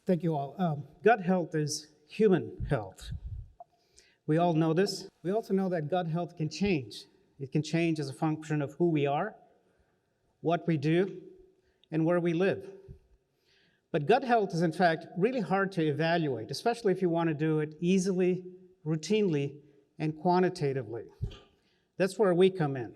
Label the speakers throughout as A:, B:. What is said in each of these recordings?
A: Thank you all. Gut health is human health. We all know this. We also know that gut health can change. It can change as a function of who we are, what we do, and where we live. But gut health is in fact really hard to evaluate, especially if you want to do it easily, routinely, and quantitatively. That's where we come in.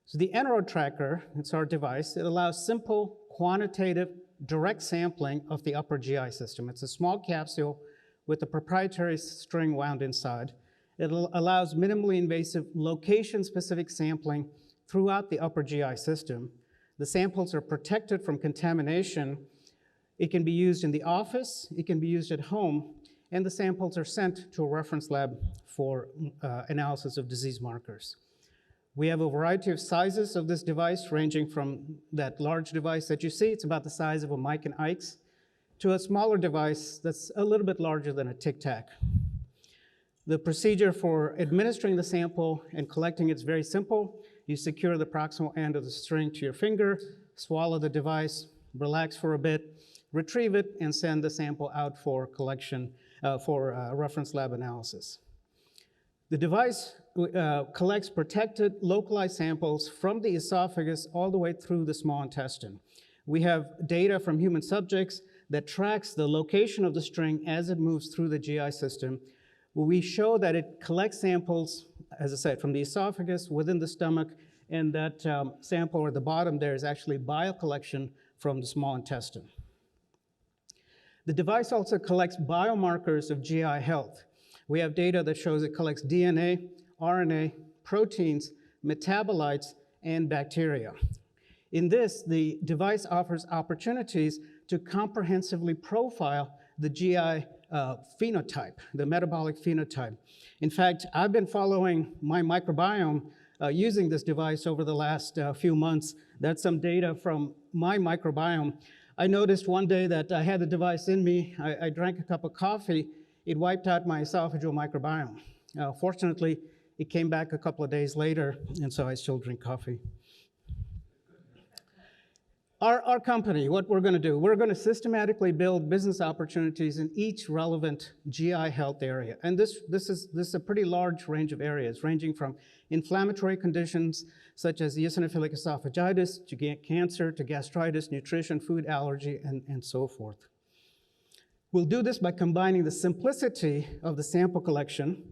A: So the EnteroTracker, it's our device, it allows simple, quantitative, direct sampling of the upper GI system. It's a small capsule with a proprietary string wound inside. It allows minimally invasive, location-specific sampling throughout the upper GI system. The samples are protected from contamination. It can be used in the office, it can be used at home, and the samples are sent to a reference lab for analysis of disease markers. We have a variety of sizes of this device, ranging from that large device that you see, it's about the size of a Mike and Ike's, to a smaller device that's a little bit larger than a Tic Tac. The procedure for administering the sample and collecting it's very simple. You secure the proximal end of the string to your finger, swallow the device, relax for a bit, retrieve it, and send the sample out for collection for reference lab analysis. The device collects protected, localized samples from the esophagus all the way through the small intestine. We have data from human subjects that tracks the location of the string as it moves through the GI system. We show that it collects samples, as I said, from the esophagus, within the stomach, and that sample at the bottom there is actually bile collection from the small intestine. The device also collects biomarkers of GI health. We have data that shows it collects DNA, RNA, proteins, metabolites, and bacteria. In this, the device offers opportunities to comprehensively profile the GI phenotype, the metabolic phenotype. In fact, I've been following my microbiome using this device over the last few months. That's some data from my microbiome. I noticed one day that I had the device in me. I drank a cup of coffee. It wiped out my esophageal microbiome. Fortunately, it came back a couple of days later, and so I still drink coffee. Our company, what we're going to do, we're going to systematically build business opportunities in each relevant GI health area. And this is a pretty large range of areas, ranging from inflammatory conditions such as eosinophilic esophagitis, to cancer, to gastritis, nutrition, food allergy, and so forth. We'll do this by combining the simplicity of the sample collection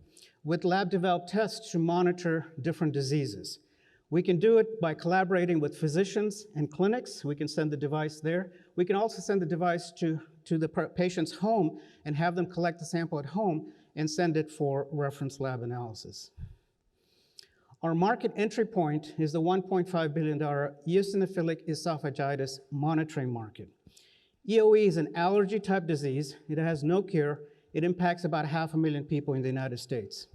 A: with lab-developed tests to monitor different diseases. We can do it by collaborating with physicians and clinics. We can send the device there. We can also send the device to the patient's home and have them collect the sample at home and send it for reference lab analysis. Our market entry point is the $1.5 billion eosinophilic esophagitis monitoring market. EOE is an allergy-type disease. It has no cure. It impacts about 500,000 people in the United States.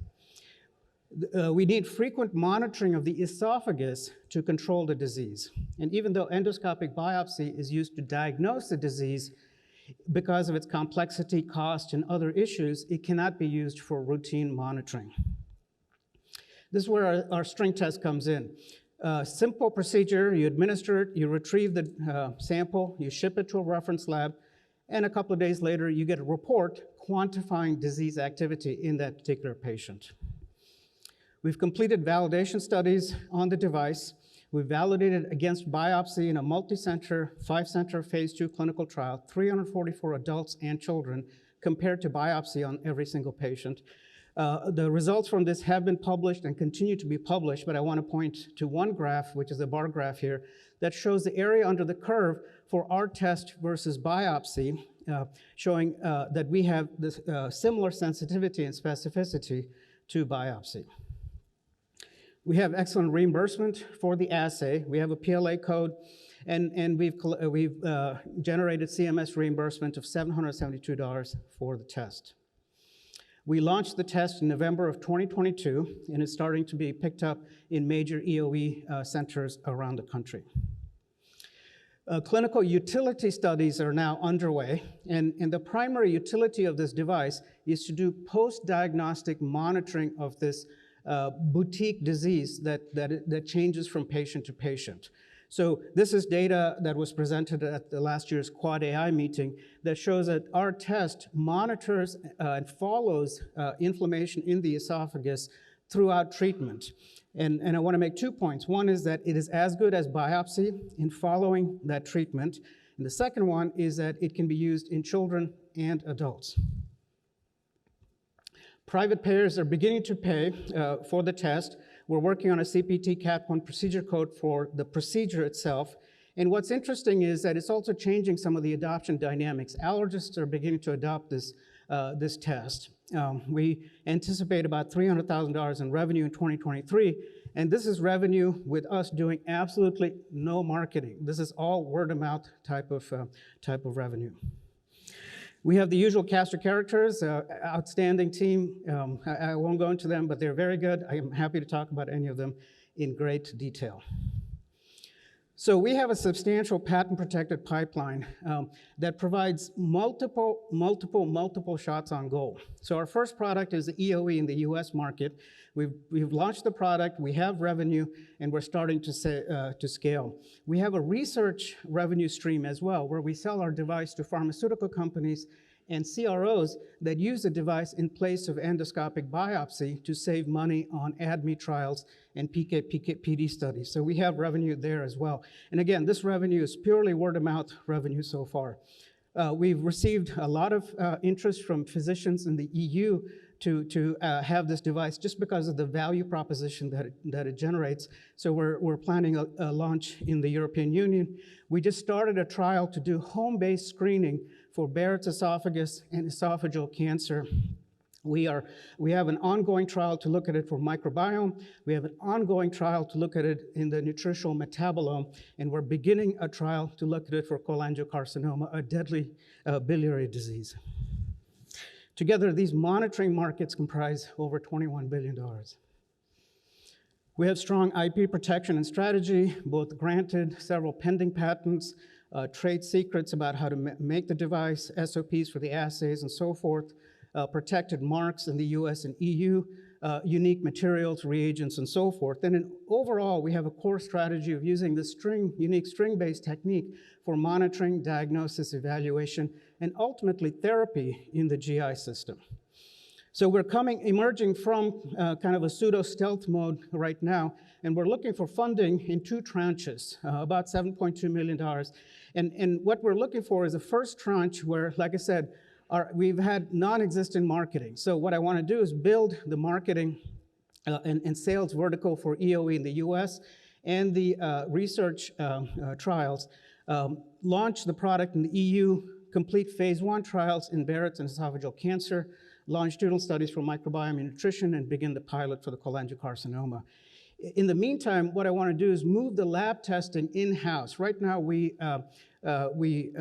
A: We need frequent monitoring of the esophagus to control the disease. And even though endoscopic biopsy is used to diagnose the disease, because of its complexity, cost, and other issues, it cannot be used for routine monitoring. This is where our string test comes in. Simple procedure, you administer it, you retrieve the sample, you ship it to a reference lab, and a couple of days later, you get a report quantifying disease activity in that particular patient. We've completed validation studies on the device. We've validated against biopsy in a multi-center, 5-center phase 2 clinical trial, 344 adults and children, compared to biopsy on every single patient. The results from this have been published and continue to be published, but I want to point to one graph, which is a bar graph here, that shows the area under the curve for our test versus biopsy, showing that we have this similar sensitivity and specificity to biopsy. We have excellent reimbursement for the assay. We have a PLA code, and we've generated CMS reimbursement of $772 for the test. We launched the test in November of 2022, and it's starting to be picked up in major EOE centers around the country. Clinical utility studies are now underway, and the primary utility of this device is to do post-diagnostic monitoring of this boutique disease that changes from patient to patient. So this is data that was presented at the last year's Quad AI meeting that shows that our test monitors and follows inflammation in the esophagus throughout treatment. And I want to make 2 points. One is that it is as good as biopsy in following that treatment. And the second one is that it can be used in children and adults. Private payers are beginning to pay for the test. We're working on a CPT Cat 1 procedure code for the procedure itself. And what's interesting is that it's also changing some of the adoption dynamics. Allergists are beginning to adopt this test. We anticipate about $300,000 in revenue in 2023, and this is revenue with us doing absolutely no marketing. This is all word-of-mouth type of revenue. We have the usual cast of characters, outstanding team. I won't go into them, but they're very good. I am happy to talk about any of them in great detail. So we have a substantial patent-protected pipeline that provides multiple shots on goal. So our first product is the EOE in the US market. We've launched the product, we have revenue, and we're starting to scale. We have a research revenue stream as well, where we sell our device to pharmaceutical companies and CROs that use the device in place of endoscopic biopsy to save money on ADME trials and PD studies. So we have revenue there as well. And again, this revenue is purely word-of-mouth revenue so far. We've received a lot of interest from physicians in the EU to have this device just because of the value proposition that it generates. So we're planning a launch in the European Union. We just started a trial to do home-based screening for Barrett's esophagus and esophageal cancer. We have an ongoing trial to look at it for microbiome. We have an ongoing trial to look at it in the nutritional metabolome, and we're beginning a trial to look at it for cholangiocarcinoma, a deadly biliary disease. Together, these monitoring markets comprise over $21 billion. We have strong IP protection and strategy, both granted, several pending patents, trade secrets about how to make the device, SOPs for the assays and so forth, protected marks in the US and EU, unique materials, reagents, and so forth. And overall, we have a core strategy of using this unique string-based technique for monitoring, diagnosis, evaluation, and ultimately therapy in the GI system. So we're emerging from kind of a pseudo-stealth mode right now, and we're looking for funding in 2 tranches, about $7.2 million. And what we're looking for is a first tranche where, like I said, we've had non-existent marketing. So what I want to do is build the marketing and sales vertical for EOE in the US and the research trials, launch the product in the EU, complete phase 1 trials in Barrett's and esophageal cancer, longitudinal studies for microbiome and nutrition, and begin the pilot for the cholangiocarcinoma. In the meantime, what I want to do is move the lab testing in-house. Right now, we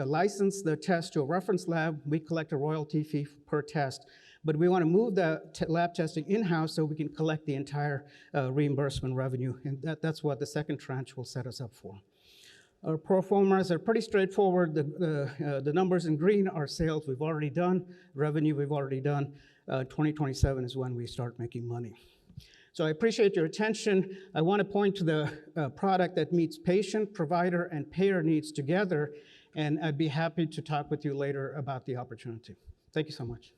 A: license the test to a reference lab. We collect a royalty fee per test. But we want to move the lab testing in-house so we can collect the entire reimbursement revenue. And that's what the second tranche will set us up for. Our pro formas are pretty straightforward. The numbers in green are sales we've already done, revenue we've already done. 2027 is when we start making money. So I appreciate your attention. I want to point to the product that meets patient, provider, and payer needs together, and I'd be happy to talk with you later about the opportunity. Thank you so much.